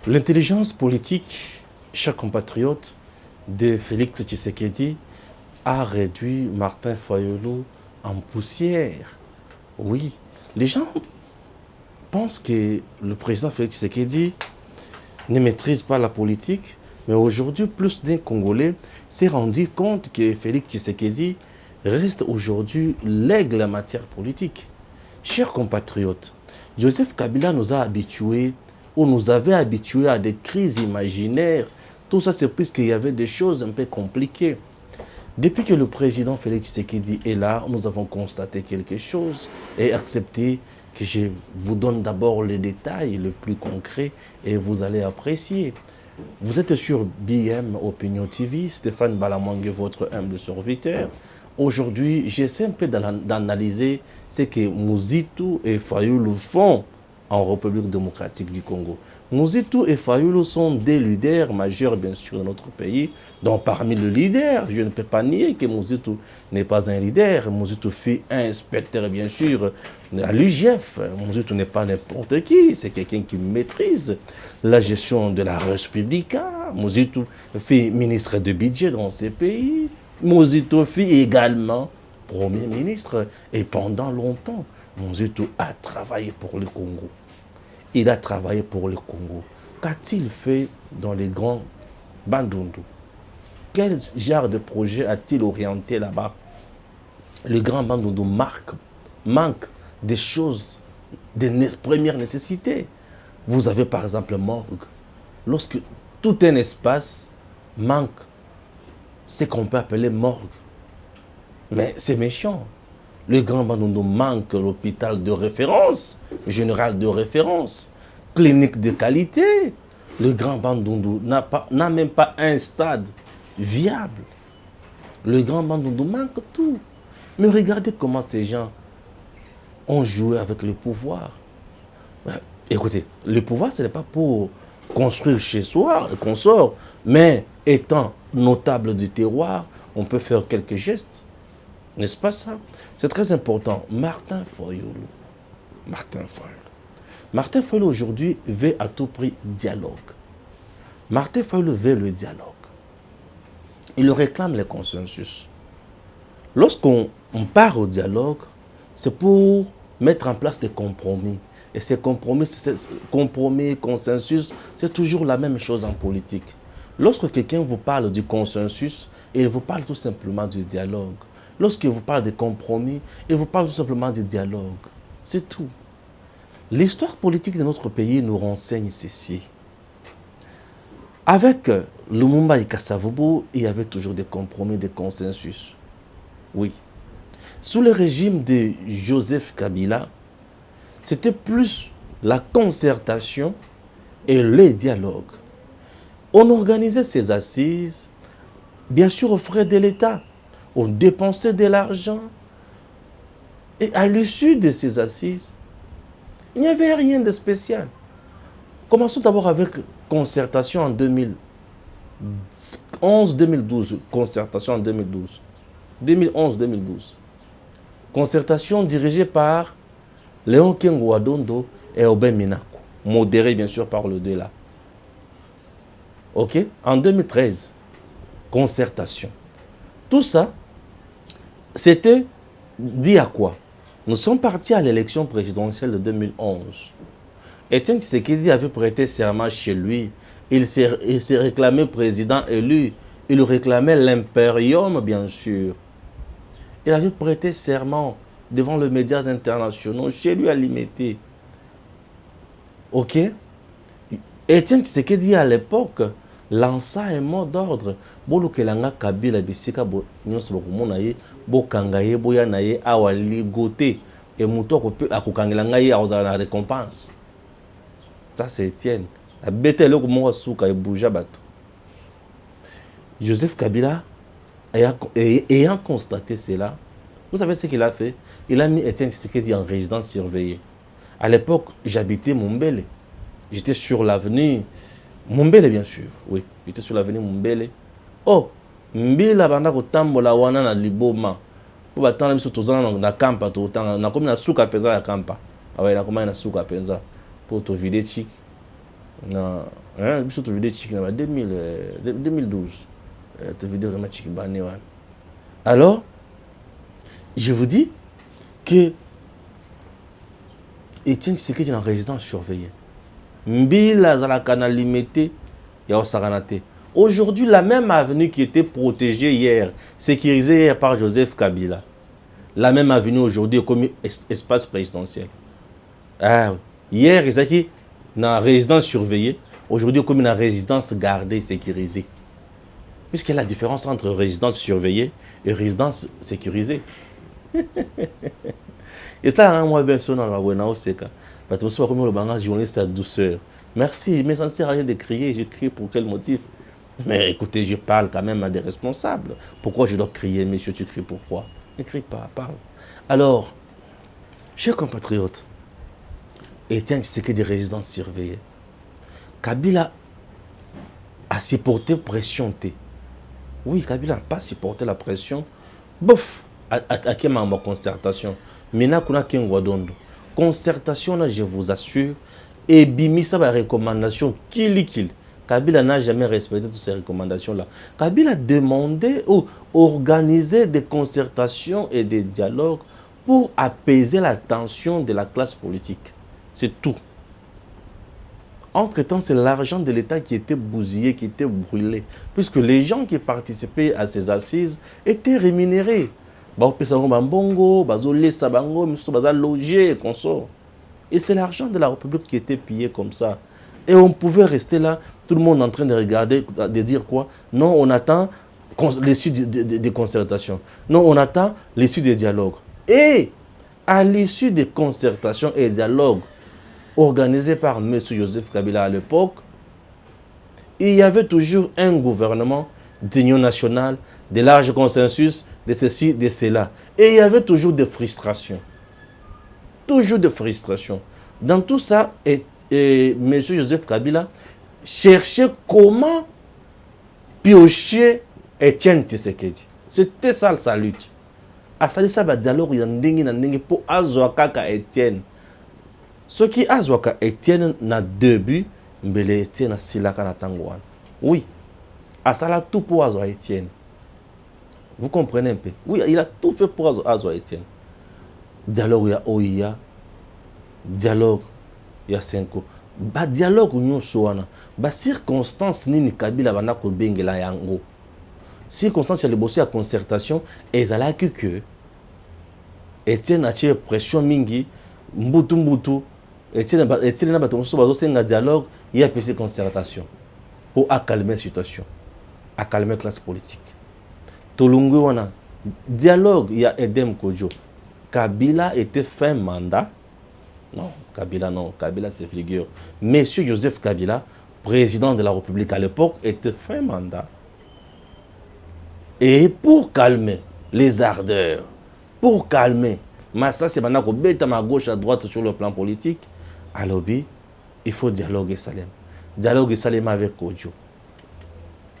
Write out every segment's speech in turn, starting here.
L'intelligence politique, chers compatriotes, de Félix Tshisekedi a réduit Martin Fayulu en poussière. Oui, les gens pensent que le président Félix Tshisekedi ne maîtrise pas la politique, mais aujourd'hui, plus d'un Congolais s'est rendu compte que Félix Tshisekedi reste aujourd'hui l'aigle en matière politique. Chers compatriotes, Joseph Kabila nous a habitués, ou nous avait habitués à des crises imaginaires. Tout ça, c'est puisqu'il y avait des choses un peu compliquées. Depuis que le président Félix Tshisekedi est là, nous avons constaté quelque chose et accepté que je vous donne d'abord les détails les plus concrets et vous allez apprécier. Vous êtes sur BM Opinion TV, Stéphane Balamangue, votre humble serviteur. Aujourd'hui, j'essaie un peu d'analyser ce que Mouzitou et Fayulu font en République démocratique du Congo. Mouzitou et Fayulu sont des leaders majeurs, bien sûr, de notre pays. Donc, parmi les leaders, je ne peux pas nier que Mouzitou n'est pas un leader. Mouzitou fut inspecteur, bien sûr, à l'UGF. Mouzitou n'est pas n'importe qui. C'est quelqu'un qui maîtrise la gestion de la Res Publica. Mouzitou fut ministre de budget dans ces pays. Mouzitou fut également Premier ministre. Et pendant longtemps, Mouzitou a travaillé pour le Congo. Il a travaillé pour le Congo. Qu'a-t-il fait dans les grands Bandundu? Quel genre de projet a-t-il orienté là-bas? Le grand Bandundu manque des choses, des premières nécessités. Vous avez par exemple morgue. Lorsque tout un espace manque, c'est qu'on peut appeler morgue. Mais c'est méchant. Le Grand Bandundu manque l'hôpital de référence, général de référence, clinique de qualité. Le Grand Bandundu n'a même pas un stade viable. Le Grand Bandundu manque tout. Mais regardez comment ces gens ont joué avec le pouvoir. Écoutez, le pouvoir, ce n'est pas pour construire chez soi, qu'on sort, mais étant notable du terroir, on peut faire quelques gestes. N'est-ce pas ça? C'est très important. Martin Fayulu. Martin Fayulu aujourd'hui veut à tout prix dialogue. Martin Fayulu veut le dialogue. Il réclame le consensus. Lorsqu'on part au dialogue, c'est pour mettre en place des compromis. Et ces compromis, consensus, c'est toujours la même chose en politique. Lorsque quelqu'un vous parle du consensus, il vous parle tout simplement du dialogue. Lorsqu'il vous parle de compromis, il vous parle tout simplement de dialogue. C'est tout. L'histoire politique de notre pays nous renseigne ceci. Avec Lumumba et Kasavubu, il y avait toujours des compromis, des consensus. Oui. Sous le régime de Joseph Kabila, c'était plus la concertation et le dialogue. On organisait ces assises, bien sûr aux frais de l'État. On dépensait de l'argent. Et à l'issue de ces assises, il n'y avait rien de spécial. Commençons d'abord avec concertation en 2011-2012. Concertation en 2012. 2011-2012. Concertation dirigée par Léon Kengo Adondo et Aubin Minaku. Modérée bien sûr par le deux là. Ok? En 2013, concertation. Tout ça, c'était dit à quoi? Nous sommes partis à l'élection présidentielle de 2011. Étienne Tshisekedi avait prêté serment chez lui. Il s'est réclamé président élu. Il réclamait l'impérium, bien sûr. Il avait prêté serment devant les médias internationaux, chez lui à Limité. Ok? Étienne Tshisekedi à l'époque lança un mot d'ordre. Bolo kelanga Kabila bisika bo nyonso bokomona ye bokanga ye boya na ye awa ligoté et muto akokangela ngai azala na récompense. Ça c'est Étienne. La bête le ko suka e bouger bato. Joseph Kabila ayant constaté cela, vous savez ce qu'il a fait? Il a mis Étienne Tshisekedi en résidence surveillée. À l'époque, j'habitais Mumbele. J'étais sur l'avenue Mumbele, bien sûr. Oui, j'étais sur l'avenue Mumbele. Oh, Mbila banda kotambola wana na liboma. Po batana biso tozana na kampa to tanga na komi na suka peza ya kampa. Awa na komi na suka peza. Po to vide chik na Hein, biso to vidéo chiki na 2012. To vidéo vraiment chiki bané wana. Alors, je vous dis que Etienne Tshisekedi est en résidence surveillée. Mbila zalaka na limité ya osaganate. Aujourd'hui, la même avenue qui était protégée hier, sécurisée hier par Joseph Kabila, la même avenue aujourd'hui est comme espace présidentiel. Ah, hier, ils ont dans résidence surveillée, aujourd'hui comme une résidence gardée, sécurisée. Puisqu'il y a la différence entre résidence surveillée et résidence sécurisée. Et ça, moi, bien sûr, dans la Wena Oseka. Parce que je suis comme journaliste à douceur. Merci, mais ça ne sert à rien de crier. Je crie pour quel motif? Mais écoutez, je parle quand même à des responsables. Pourquoi je dois crier, monsieur? Tu cries pourquoi? Ne crie pas, parle. Alors, chers compatriotes, Etienne Tshisekedi des résidences surveillées. Kabila a supporté pression. Oui, Kabila n'a pas supporté la pression. Bof, à quelle concertation? Maintenant, qu'on a qu'un dondo. Concertation, là, je vous assure, et bimisa ba recommandation, kill. Kabila n'a jamais respecté toutes ces recommandations-là. Kabila a demandé ou organisé des concertations et des dialogues pour apaiser la tension de la classe politique. C'est tout. Entre-temps, c'est l'argent de l'État qui était bousillé, qui était brûlé. Puisque les gens qui participaient à ces assises étaient rémunérés. Et c'est l'argent de la République qui était pillé comme ça. Et on pouvait rester là, tout le monde en train de regarder, de dire quoi? Non, on attend l'issue des concertations. Non, on attend l'issue des dialogues. Et à l'issue des concertations et dialogues organisés par M. Joseph Kabila à l'époque, il y avait toujours un gouvernement d'union nationale, de large consensus, de ceci, de cela. Et il y avait toujours des frustrations. Toujours des frustrations. Dans tout ça, M. Joseph Kabila cherchait comment piocher Etienne Tshisekedi. C'était ça sa lutte. À ça, ça va dialogue pour Azouakaka Etienne. Ce qui Azouaka Etienne n'a deux buts, mais Etienne a Silaka na Tangouane. Oui. À ça, là, tout pour Azouaka Etienne. Vous comprenez un peu? Oui, il a tout fait pour Azouaka Etienne. Dialogue, il y a OIA. Dialogue, il y a Senko. Ba dialogue, nous sommes. Ba circonstance, ni Kabila bana ko bengela yango. Circonstance, il y a le bossé à concertation. Et ça là que Etienne a tiré pression mingi. Mbutu. Etienne n'a pas un dialogue, il y a une concertation pour accalmer la situation, accalmer la classe politique. Tolungu wana dialogue, il y a Edem Kodjo. Kabila était fin mandat. Non, Kabila c'est figure. Monsieur Joseph Kabila, président de la République à l'époque, était fin mandat. Et pour calmer les ardeurs, pour calmer, mais ça c'est maintenant qu'on bête à gauche, à droite sur le plan politique. À l'objet, il faut dialoguer Salem. Dialoguer Salem avec Kodjo.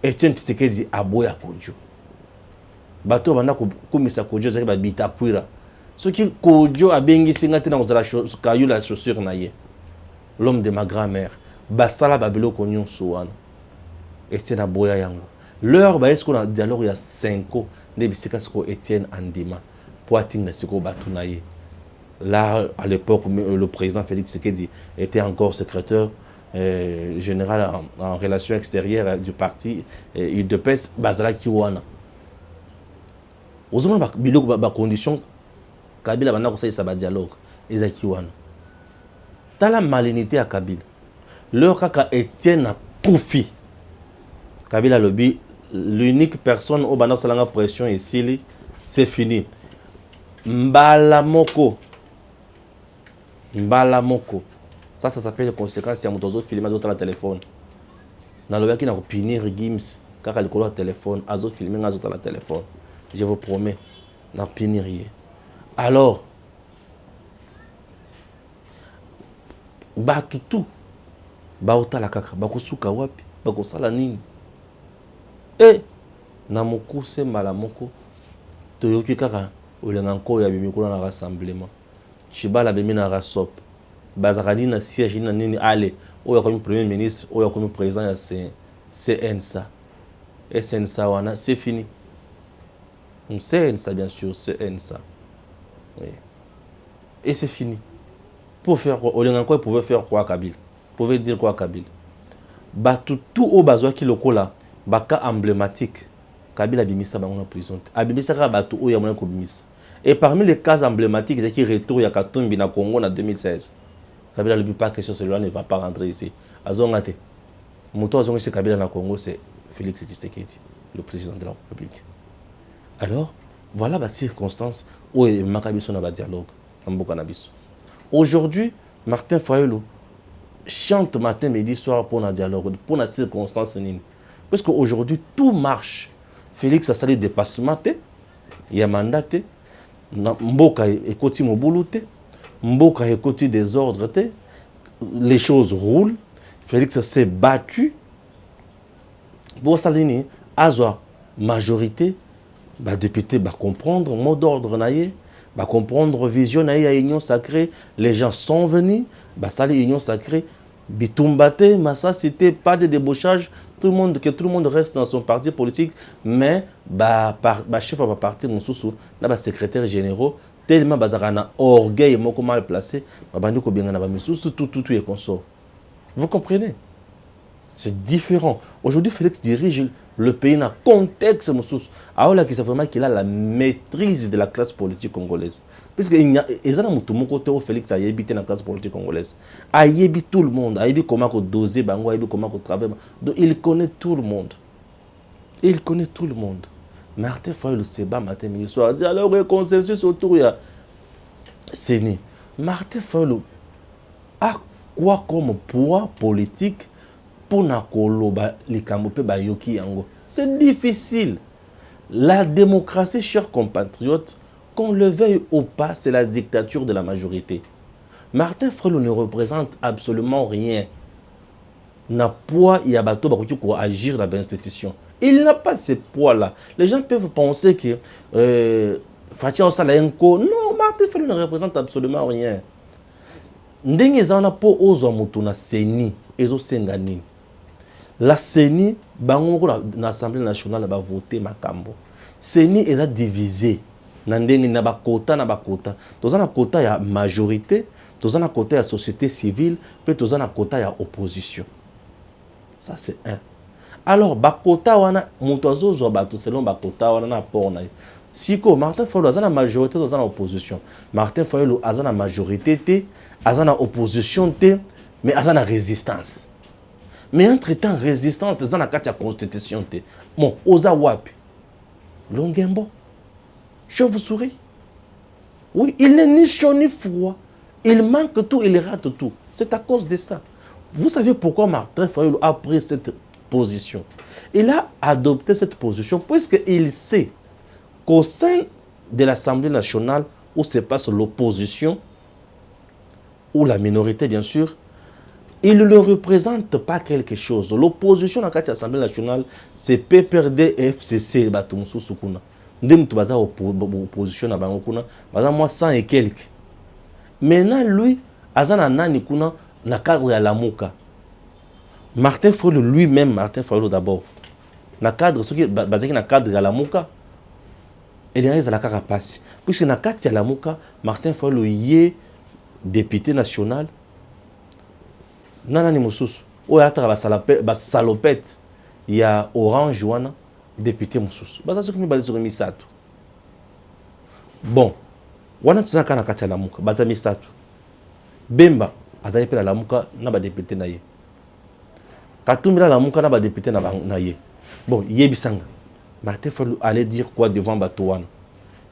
Etienne Tshisekedi a boya Kodjo. Bato bana ko komisa Kodjo zaki ba bitakwira. Ce qui Kodjo a bengi singate na kozala kayu la chaussure na ye. L'homme de ma grand-mère. Basala babelo konyon sowana. Etienne a boya yango. L'heure ba est-ce qu'on a dialogue il y a 5 ans ne bisika siko Etienne Andima. Poiting na siko batu na ye. Là, à l'époque, le président Félix Tshisekedi était encore secrétaire général en relations extérieures du parti UDPS Bazala Kiwana. Aux hommes, il y a des conditions. Kabila a un dialogue. Ils ont Kiwana. Dans la malignité à Kabila, leur kaka Etienne Koufi. Kabila lobby, l'unique personne au Bana Salanga pression ici, c'est fini. Mbalamoko. Mbalamoko. Ça s'appelle les conséquences si on filmer dans le téléphone. Dans le qui n'a opinion Gims, car il a le téléphone, azo filmer dans le téléphone. Je vous promets, n'a opinion rien. Alors, batutu, baota la kaka, bakusuka wapi, bakosala nini. Eh, na mokuse Mbalamoko, toyoki kaka, ulenganko ya bimikula na rassemblement. Chibala bimi na rasop. Bazarani na siège na nini ale oyo comme premier ministre, oyo comme président, c'est CNSA. Et CNSA, c'est fini. CNSA, bien sûr, CNSA. Oui. Et c'est fini. Pour faire quoi? Olenganko pouvait faire quoi, Kabila? Pouvait dire quoi, Kabila? Tout au besoin qui le cola, baka emblématique. Kabila bimisa bango na prison. Abimisa ka batu o ya mona ko bimisa. Et parmi les cas emblématiques, c'est qui retour ya Katumbi na Congo en 2016. Kabila ne dit pas que celui-là ne va pas rentrer ici. Azongate. Moto azongi se Kabila na Congo, c'est Félix Tshisekedi, le président de la République. Alors, voilà la circonstance où il y a un dialogue. Aujourd'hui, Martin Fayulu chante matin, midi, soir pour un dialogue, pour une circonstance. Parce qu'aujourd'hui, tout marche. Félix a sali dépassement, il y a mandaté, Mboka ekoti mobuluté, Mboka ekoti désordre, les choses roulent. Félix s'est battu pour salini, azwa majorité. Bah député bah comprendre mot d'ordre naïe bah comprendre vision naïe à union sacrée, les gens sont venus bah ça l'union sacrée bitumbate massa c'était pas de débauchage, tout le monde reste dans son parti politique, mais bah chef va partir mon sous là bah secrétaire généraux tellement bazarana orgueil moko mal placé bah bandiko bien na ba misusu tout est consort. Vous comprenez? C'est différent. Aujourd'hui, Félix dirige le pays dans un contexte. Alors là, c'est vraiment qu'il a la maîtrise de la classe politique congolaise. Puisqu'il y a un côté où Félix a habité dans la classe politique congolaise. Il a habité tout le monde. Il a habité comment doser, il a habité comment travailler. Donc il connaît tout le monde. Il connaît tout le monde. Martin Fayulu se bat matin, midi, soir. Il dit alors, il y a un consensus autour. C'est né. Martin Fayulu a quoi comme poids politique pour c'est difficile. La démocratie, chers compatriotes, qu'on le veuille ou pas, c'est la dictature de la majorité. Martin Fayulu ne représente absolument rien. N'a poids, il y a bateau pour agir dans l'institution. Il n'a pas ce poids-là. Les gens peuvent penser que Fatia Osalayenko, non, Martin Fayulu ne représente absolument rien. Ndenge zana po ozo mutu na seni ezo sengani. La CENI, l'Assemblée nationale va voter Makambo. CENI est divisé. Nandeni na ba quota na ba quota. Dans un quota il y a majorité, dans un quota il y a société civile, puis dans un quota il y a opposition. Ça c'est un. Alors ba quota wana mutozo zo ba to selon ba quota wana na port na. Siko Martin Fayulu a la majorité dans une opposition. Martin Fayulu a la majorité té, a la opposition té, mais a la résistance. Mais entre-temps, résistance, c'est la constitution. Bon, osa wapi. Longembo. Chauve-souris. Oui, il n'est ni chaud ni froid. Il manque tout, il rate tout. C'est à cause de ça. Vous savez pourquoi Martin Fayulu a pris cette position? Il a adopté cette position puisqu'il sait qu'au sein de l'Assemblée nationale, où se passe l'opposition, ou la minorité bien sûr, il ne représente pas quelque chose. L'opposition dans l'Assemblée nationale, c'est PPRD et FCC. Opposition à moi 100 et quelques. Maintenant, lui, Azana Nani Kuna, na cadre à la Mouka. Martin Fayulu lui-même, Martin Fayulu d'abord, na cadre, ce qui est basé na cadre à la Mouka, il y a la carapace. Puisque na cadre à la Mouka, Martin Fayulu y est député national. Nanani Moussous. Ou à la salopette, il y a Orange Wana, député Moussous. Bah, ça c'est comme sur Misato. Bon, Wana tu sais quand on a la Mouka, Baza Misato. Bemba, Azaïpe la Mouka, n'a pas député naïe. Katumira la Mouka, n'a pas député naïe. Bon, Yebisanga. Martin Fayulu allait dire quoi devant Batouane?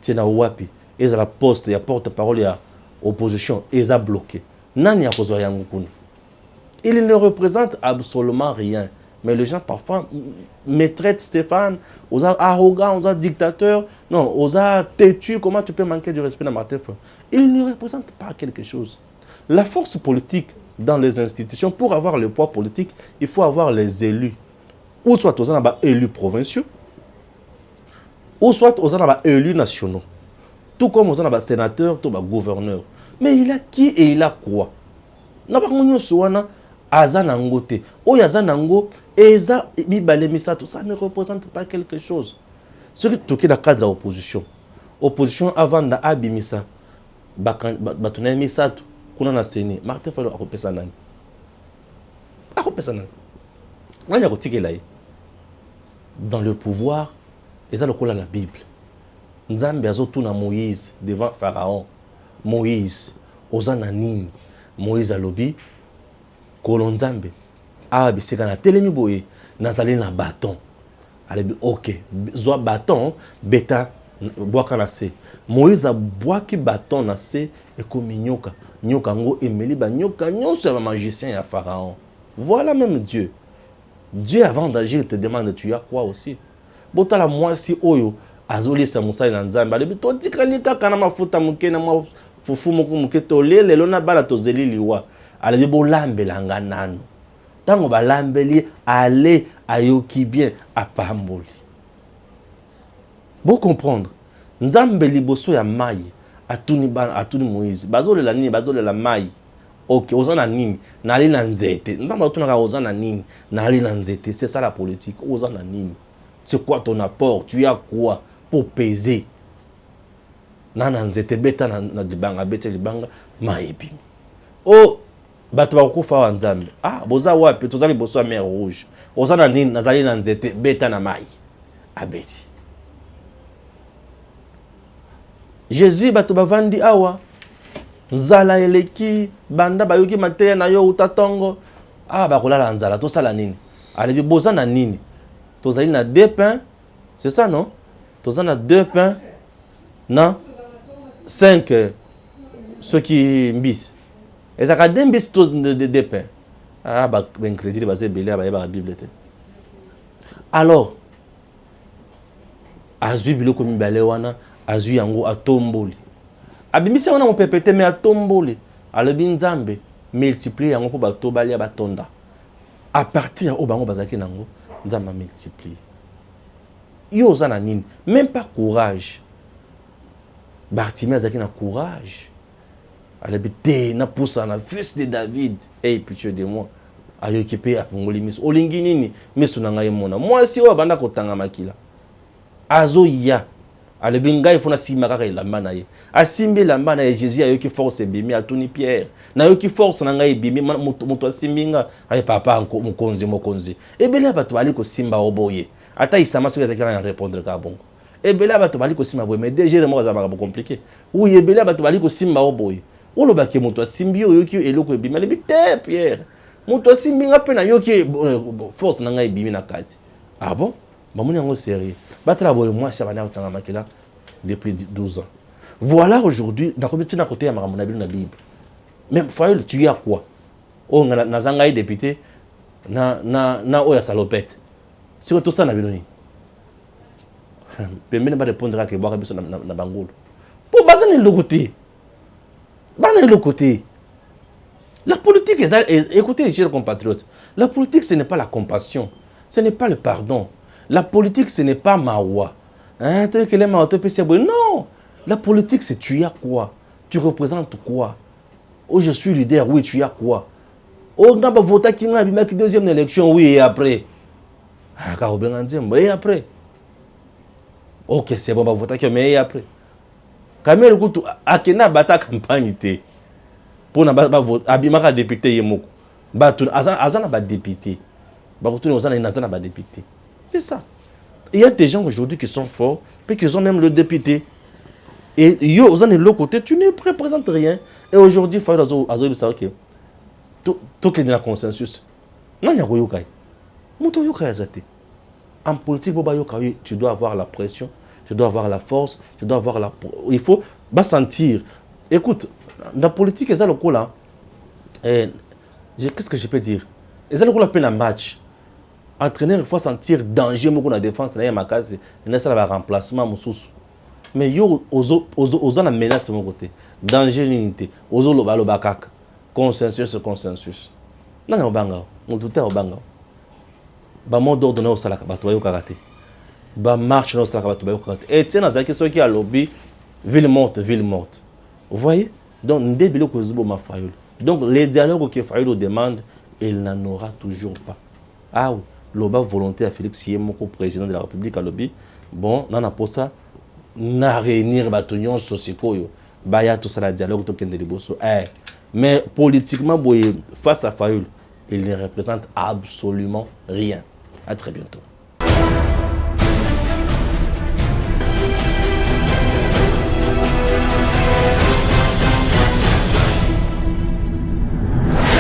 Tiens, Wapi, et à la poste, il y a porte-parole, il y a opposition, et ils ont bloqué. Nani a posé à Moukoun. Il ne représente absolument rien. Mais les gens parfois me traitent Stéphane, aux arrogants, aux dictateurs, non, aux têtus. Comment tu peux manquer du respect dans Martin Fayulu? Il ne représente pas quelque chose. La force politique dans les institutions, pour avoir le poids politique, il faut avoir les élus. Ou soit aux élus provinciaux, ou soit aux élus nationaux. Tout comme aux sénateurs, tout gouverneurs. Mais il a qui et il a quoi? aza nango te oyo aza nango eza mibale misato, ça ne représente pas quelque chose. Ce qui toke na cadre de l'opposition, opposition avant na abimisa batuna misato kuna na seni Martin Fayulu akopesa nani, akopesa nani nani akotikela ye dans le pouvoir. Eza lokola la Bible, Nzambe azotuna Moïse devant Pharaon. Moïse oza na nini? Moïse alobi kolo Nzambe awa bisika na telemi boye nazali na bâton. Alobi ok zwa bâton beta bwaka na se. Moïse abwaki bâton na se ekomi nyoka. Nyoka ngo emeli ba nyoka nyonso ya magicien ya Pharaon. Voilà même Dieu. Dieu avant d'agir te demande tu as quoi aussi. Botala mwasi oyo azolisa musali na Nzambe alobi totikali kaka na mafuta muke na fufu moko muke tolele lona bala tozeli liwa. Alobi bolambela nga nanu. Tango balambeli ale ayoki bien apamboli. Bon comprendre. Nzambe liboso ya mai atuni Moïse. Bazolela nini? Bazolela mai. Ok, ozana nini? Nali na nzete. Nzambe atunaka ozana nini? Nali na nzete. C'est ça la politique. Ozana nini? C'est quoi ton apport? Tu as quoi pour peser? Nana nzete beta na libanga beta libanga maibi. Oh, bato bakufa wa Nzambe. Ah, boza wapi tozali boso ya mer rouge. Ozana nini? Nazali na nzete beta na mai. Abeti. Jésus bato bavandi awa. Nzala eleki banda bayoki mateya na yo utatongo. Ah, bakolala nzala to sala nini? Alebi boza na nini? Tozali na 2 pains, c'est ça non? Tozali na 2 pains, na 5 ceux qui mbis. Et ça a 2 mbis de pains. Ah bah ben crédit basé belé ba la Bible te. Alors azui biloko mibale wana, azui yango atomboli. Abimisi wana mo pepete mais atomboli. Alobi Nzambe multiplier yango po bato balia batonda. À partir au bango bazaki nango Nzambe multiplier. Yo zana nini? Même pas courage. Bartimée azaki na courage. Alebite na poussa na fils de David. Hey, pitié de moi. Ayo kipe afungoli miso. Olingi nini? Miso na ngai mona. Moi si o banda kotanga makila. Azo ya. Alebi ngai fona sima kaka elamba na ye. Asimbi elamba na ye Jésus ayoki force bimi atuni Pierre. Na yoki force na ngai bimi moto asimbinga. Ale papa mokonzi. Ebele bato bali ko simba oboye. Ata isama so ezaki na répondre ka bongo. Ebele bato bali ko simba boye mais déjà le mot za ba compliqué. Oui ebele bato bali ko simba oboye. Olo baki moto asimbi yoki eloko ebimi ale bi te Pierre. Moto asimbinga pe na yoki force na ngai bimi na kati. Ah bon? Bamoni yango sérieux. Batala boye moi chabana otanga makela depuis 12 ans. Voilà aujourd'hui dans combien côté ya makambo na Bible. Même Fayulu tu as quoi? Oh na zanga député na oya salopette. Si tout ça na biloni. Pembeni ba répondre que boka biso na bangolo. Pour bazane le côté. Bana le côté. La politique écoutez chers compatriotes, la politique ce n'est pas la compassion, ce n'est pas le pardon. La politique, ce n'est pas Mawa. Hein, non. La politique, c'est tu as quoi? Tu représentes quoi? Oh, je suis leader, oui, tu as quoi? Oh, on va voter qui a une deuxième élection, oui, et après. Et après. Ok, c'est bon, on va voter qui, mais et après. Kamel, écoute, Akena bata campagne, pour na vote, Abimaka député, Yemoko. Azana ba député. Bakoutouné, Azana ba député. C'est ça. Il y a des gens aujourd'hui qui sont forts, puis qui ont même le député. Et yo, aux de l'autre côté, tu ne représentes rien. Et aujourd'hui, il faut savoir que tout est dans le consensus. Non, il y a yokai. Muto yokai azate. En politique, tu dois avoir la pression, tu dois avoir la force, tu dois avoir la. Il faut sentir. Écoute, dans la politique, ils ont le coup là. Qu'est-ce que je peux dire? Ils ont le coup là, un match. Entraîneur, il faut sentir danger dans la défense, il y a un remplacement. Mais yo, aux a menace de mon côté. Danger, l'unité. Aux le bakak. Consensus. Non, on banga. On tout est au banga. Ba mot d'ordre au salaka, batoyo karate. Ba marche au salaka, batoyo karate. Et tiens, dans la question qui a lobby, ville morte. Vous voyez? Donc, nous devons que ma Fayulu. Donc, les dialogues que Fayulu demande, il n'en aura toujours pas. Ah oui, l'oba volonté à Félix Yemoko, président de la République à lobby, bon, non, n'a pas ça, n'a réunir Batonion Sosikoyo, Baya tout ça, la dialogue, tout de Bosso. Mais politiquement, face à Fayoul, il ne représente absolument rien. À très bientôt.